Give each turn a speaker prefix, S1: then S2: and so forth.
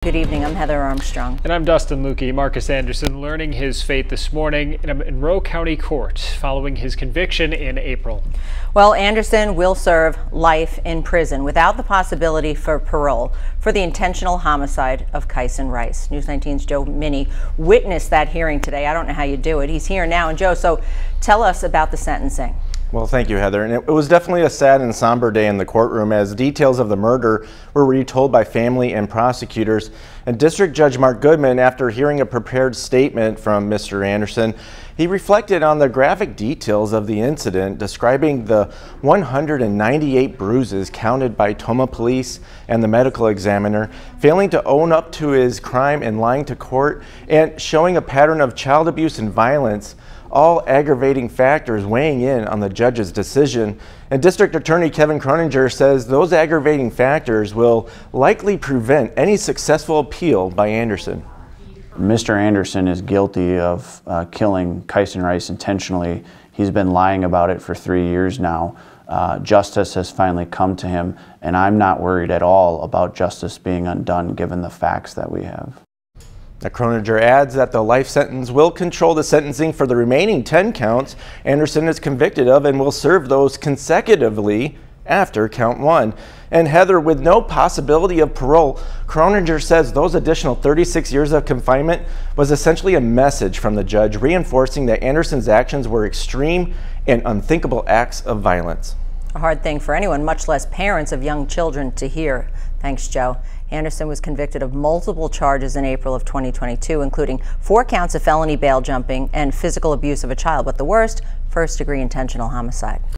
S1: Good evening, I'm Heather Armstrong.
S2: And I'm Dustin Lukey. Marcus Anderson learning his fate this morning in a Monroe County court following his conviction in April.
S1: Well, Anderson will serve life in prison without the possibility for parole for the intentional homicide of Kyson Rice. News 19's Joe Minnie witnessed that hearing today. I don't know how you do it. He's here now. And Joe, so tell us about the sentencing.
S3: Well, thank you, Heather. And it was definitely a sad and somber day in the courtroom as details of the murder were retold by family and prosecutors. And District Judge Mark Goodman, after hearing a prepared statement from Mr. Anderson, he reflected on the graphic details of the incident, describing the 198 bruises counted by Tomah police and the medical examiner, failing to own up to his crime and lying to court, and showing a pattern of child abuse and violence, all aggravating factors weighing in on the judge's decision. And District Attorney Kevin Croninger says those aggravating factors will likely prevent any successful appeal by Anderson.
S4: Mr. Anderson is guilty of killing Kyson Rice intentionally. He's been lying about it for 3 years now. Justice has finally come to him, and I'm not worried at all about justice being undone given the facts that we have.
S3: Now, Croninger adds that the life sentence will control the sentencing for the remaining 10 counts Anderson is convicted of and will serve those consecutively after count 1. And Heather, with no possibility of parole, Croninger says those additional 36 years of confinement was essentially a message from the judge reinforcing that Anderson's actions were extreme and unthinkable acts of violence.
S1: A hard thing for anyone, much less parents of young children, to hear. Thanks, Joe. Anderson was convicted of multiple charges in April of 2022, including 4 counts of felony bail jumping and physical abuse of a child, but the worst, first-degree intentional homicide.